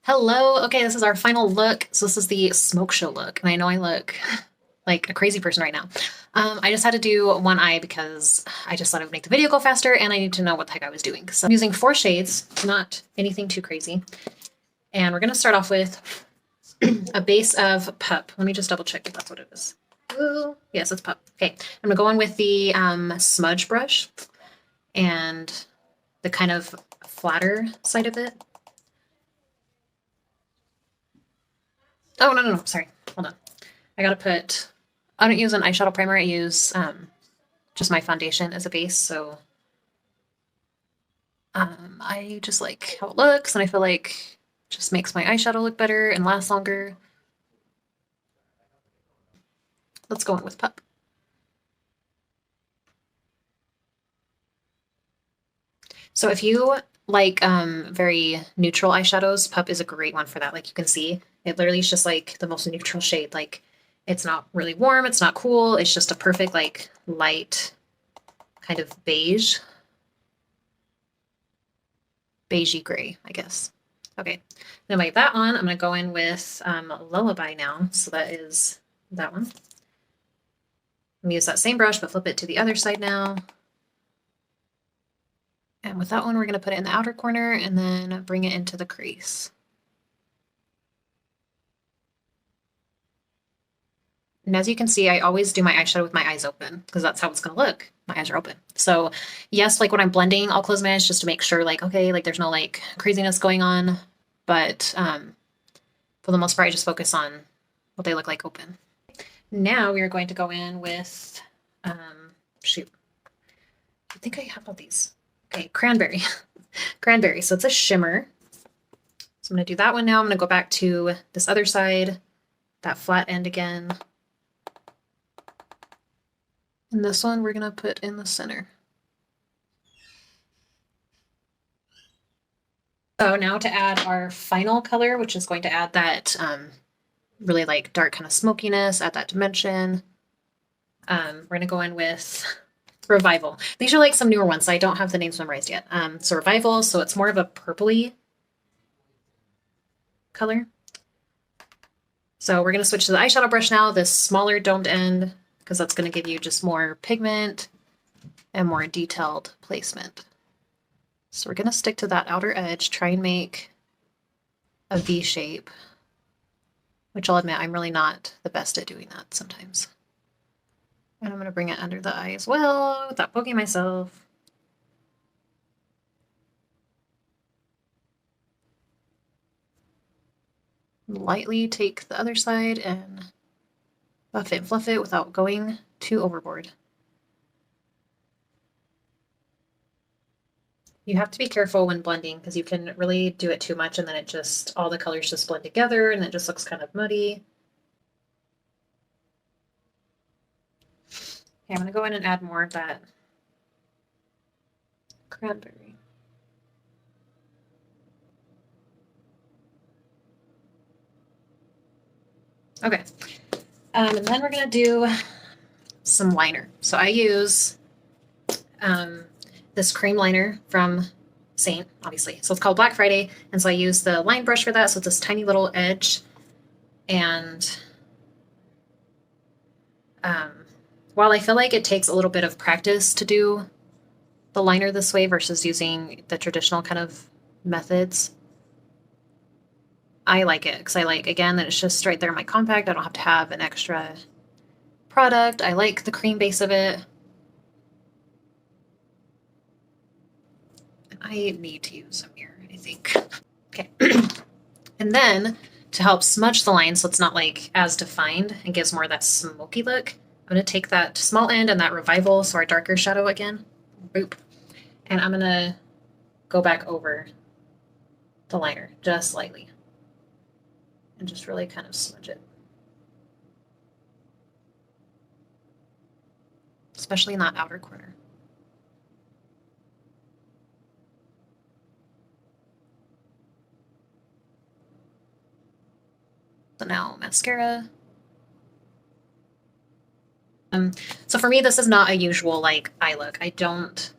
Hello. Okay, this is our final look. So this is the smoke show look, and I know I look like a crazy person right now. I just had to do one eye because I just thought it would make the video go faster, and I need to know what the heck I was doing. So I'm using 4 shades, not anything too crazy. And we're gonna start off with a base of Pup. Let me just double check if that's what it is. Ooh, yes, it's Pup. Okay, I'm gonna go in with the smudge brush and the kind of flatter side of it. Oh, no, sorry. Hold on. I gotta put, I don't use an eyeshadow primer. I use just my foundation as a base. So I just like how it looks, and I feel like it just makes my eyeshadow look better and last longer. Let's go in with Pup. So if you like very neutral eyeshadows, Pup is a great one for that. Like you can see, it literally is just like the most neutral shade. Like it's not really warm, it's not cool. It's just a perfect like light kind of beigey gray, I guess. Okay, then I have that on. I'm gonna go in with Lullaby now. So that is that one. I'm gonna use that same brush, but flip it to the other side now. And with that one, we're gonna put it in the outer corner and then bring it into the crease. And as you can see, I always do my eyeshadow with my eyes open because that's how it's going to look. My eyes are open. So yes, like when I'm blending, I'll close my eyes just to make sure like, okay, like there's no like craziness going on. But for the most part, I just focus on what they look like open. Now we are going to go in with, shoot, I think I have all these. Okay, Cranberry. Cranberry. So it's a shimmer. So I'm going to do that one now. I'm going to go back to this other side, that flat end again. And this one we're going to put in the center. So now to add our final color, which is going to add that really like dark kind of smokiness, add that dimension. We're going to go in with Revival. These are like some newer ones, so I don't have the names memorized yet. So Revival, so it's more of a purpley color. So we're going to switch to the eyeshadow brush now, this smaller domed end, because that's going to give you just more pigment and more detailed placement. So we're going to stick to that outer edge, try and make a V shape, which I'll admit I'm really not the best at doing that sometimes. And I'm going to bring it under the eye as well without poking myself. Lightly take the other side and buff it and fluff it without going too overboard. You have to be careful when blending because you can really do it too much and then it just, all the colors just blend together and it just looks kind of muddy. Okay, I'm going to go in and add more of that cranberry. Okay, and then we're going to do some liner. So I use this cream liner from Seint, obviously. So it's called Black Friday, and so I use the line brush for that. So it's this tiny little edge, and while I feel like it takes a little bit of practice to do the liner this way versus using the traditional kind of methods, I like it because I like, again, that it's just right there in my compact. I don't have to have an extra product. I like the cream base of it. I need to use a mirror, I think. Okay. And then to help smudge the line so it's not like as defined and gives more of that smoky look, I'm going to take that small end and that Revival, so our darker shadow again, boop, and I'm going to go back over the liner just slightly and just really kind of smudge it. Especially in that outer corner. So now mascara. So for me, this is not a usual like eye look. I don't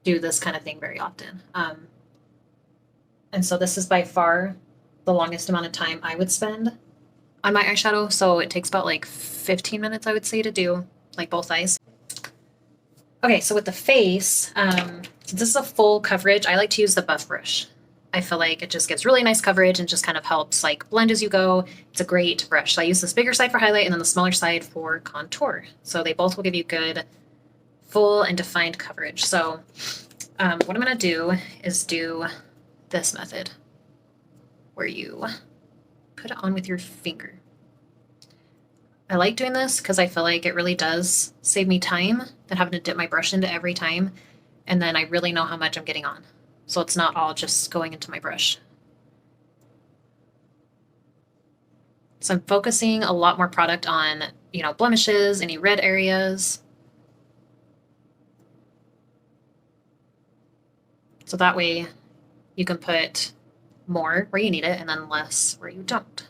do this kind of thing very often. And so this is by far the longest amount of time I would spend on my eyeshadow. So it takes about like 15 minutes, I would say, to do like both eyes. Okay, so with the face, since this is a full coverage, I like to use the buff brush. I feel like it just gives really nice coverage and just kind of helps like blend as you go. It's a great brush. So I use this bigger side for highlight and then the smaller side for contour. So they both will give you good, full and defined coverage. So what I'm gonna do is do this method where you put it on with your finger. I like doing this because I feel like it really does save me time than having to dip my brush into every time. And then I really know how much I'm getting on. So it's not all just going into my brush. So I'm focusing a lot more product on, you know, blemishes, any red areas. So that way you can put more where you need it and then less where you don't.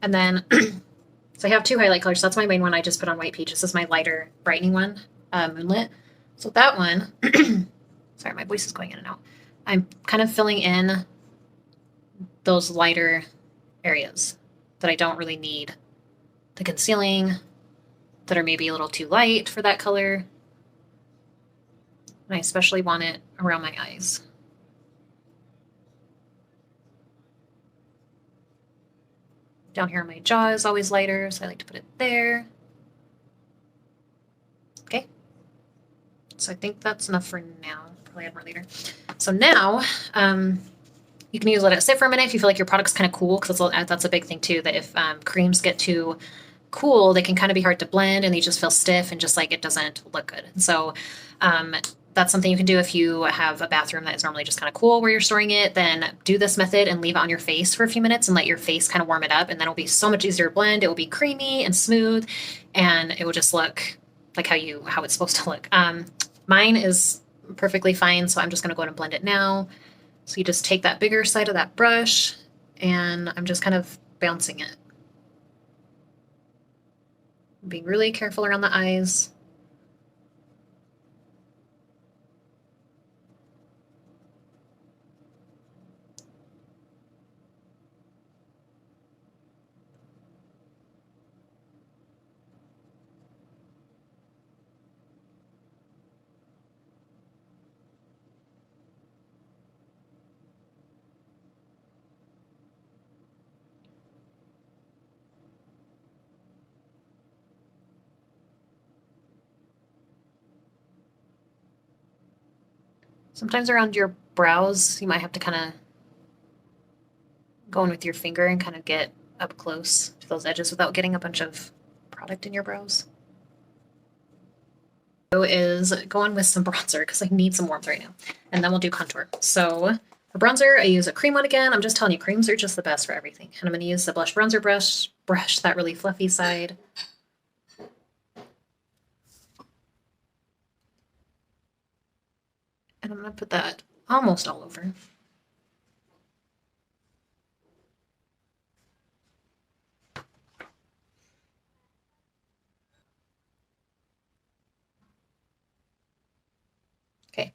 And then, so I have two highlight colors. So that's my main one. I just put on White Peach. This is my lighter brightening one, Moonlit. So that one, sorry, my voice is going in and out. I'm kind of filling in those lighter areas that I don't really need. The concealing, that are maybe a little too light for that color. And I especially want it around my eyes. Down here on my jaw is always lighter, so I like to put it there. Okay. So I think that's enough for now. Probably add more later. So now, you can let it sit for a minute if you feel like your product's kind of cool, because that's a big thing too, that if creams get too cool, they can kind of be hard to blend and they just feel stiff and just like it doesn't look good. So that's something you can do if you have a bathroom that is normally just kind of cool where you're storing it. Then do this method and leave it on your face for a few minutes and let your face kind of warm it up, and then it'll be so much easier to blend. It will be creamy and smooth, and it will just look like how it's supposed to look. Mine is perfectly fine, so I'm just going to go ahead and blend it now. So you just take that bigger side of that brush, and I'm just kind of bouncing it. Being really careful around the eyes. Sometimes around your brows, you might have to kind of go in with your finger and kind of get up close to those edges without getting a bunch of product in your brows. Is going with some bronzer because I need some warmth right now, and then we'll do contour. So for bronzer, I use a cream one again. I'm just telling you, creams are just the best for everything. And I'm going to use the blush bronzer brush that really fluffy side. And I'm going to put that almost all over. Okay.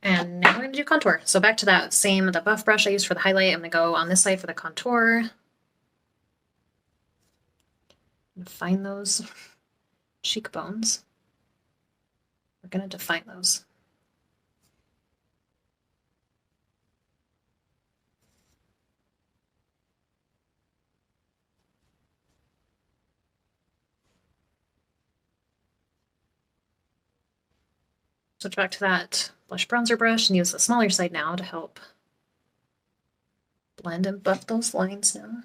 And now we're going to do contour. So back to that the buff brush I used for the highlight. I'm going to go on this side for the contour. And find those cheekbones. We're going to define those. Switch back to that blush bronzer brush and use the smaller side now to help blend and buff those lines now.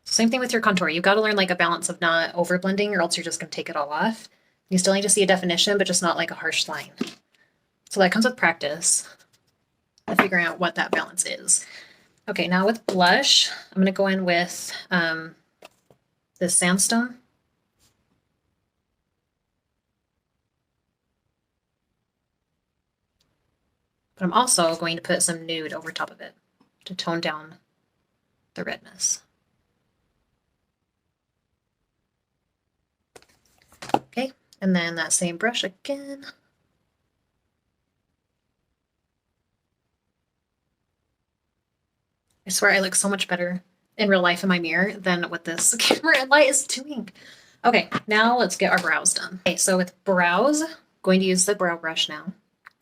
Same thing with your contour. You've got to learn like a balance of not over blending, or else you're just going to take it all off. You still need to see a definition, but just not like a harsh line. So that comes with practice and figuring out what that balance is. Okay, now with blush, I'm going to go in with this Sandstone. But I'm also going to put some nude over top of it to tone down the redness. Okay, and then that same brush again. I swear I look so much better in real life in my mirror than what this camera and light is doing. Okay, now let's get our brows done. Okay, so with brows, I'm going to use the brow brush now.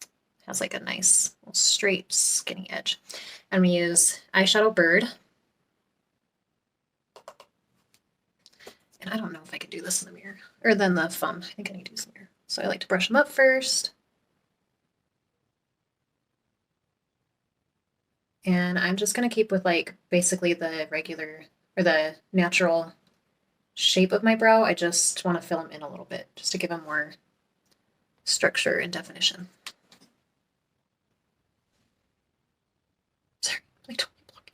It has like a nice straight skinny edge. And we use eyeshadow Bird. And I don't know if I could do this in the mirror or then the thumb. I think I need to use the mirror. So I like to brush them up first. And I'm just going to keep with like basically the regular or the natural shape of my brow. I just want to fill them in a little bit just to give them more structure and definition. Sorry, I totally blocked.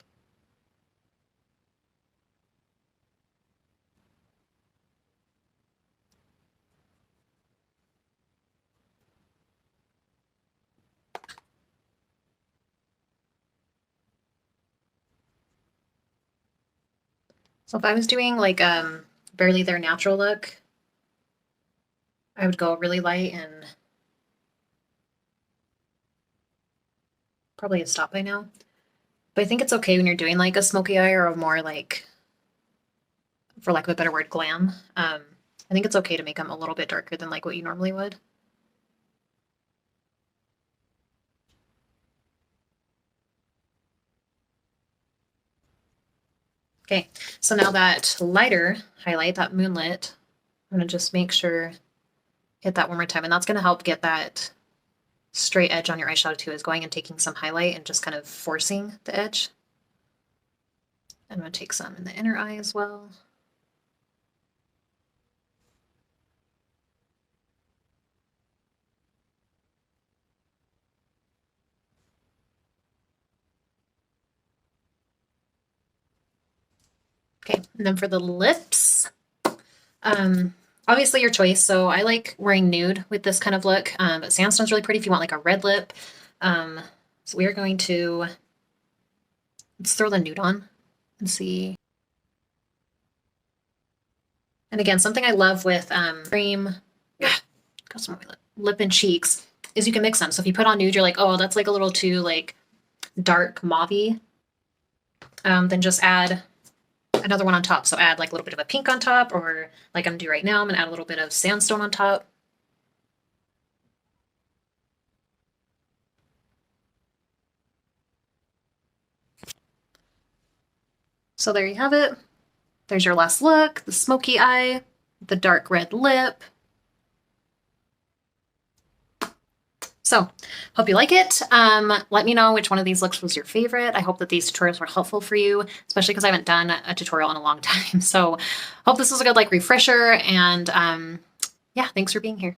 So if I was doing like barely their natural look, I would go really light and probably a stop by now. But I think it's okay when you're doing like a smoky eye or a more like, for lack of a better word, glam. I think it's okay to make them a little bit darker than like what you normally would. Okay, so now that lighter highlight, that moonlit, I'm gonna just make sure, hit that one more time, and that's gonna help get that straight edge on your eyeshadow too, is going and taking some highlight and just kind of forcing the edge. I'm gonna take some in the inner eye as well. Okay, and then for the lips, obviously your choice. So I like wearing nude with this kind of look, but sandstone's really pretty if you want like a red lip. So we are going to, let's throw the nude on and see. And again, something I love with cream, got some more lip and cheeks, is you can mix them. So if you put on nude, you're like, oh, that's like a little too like dark mauve-y. Then just add another one on top. So add like a little bit of a pink on top, or like I'm gonna do right now, I'm gonna add a little bit of sandstone on top. So there you have it. There's your last look, the smoky eye, the dark red lip. So hope you like it. Let me know which one of these looks was your favorite. I hope that these tutorials were helpful for you, especially because I haven't done a tutorial in a long time. So hope this was a good like refresher, and yeah, thanks for being here.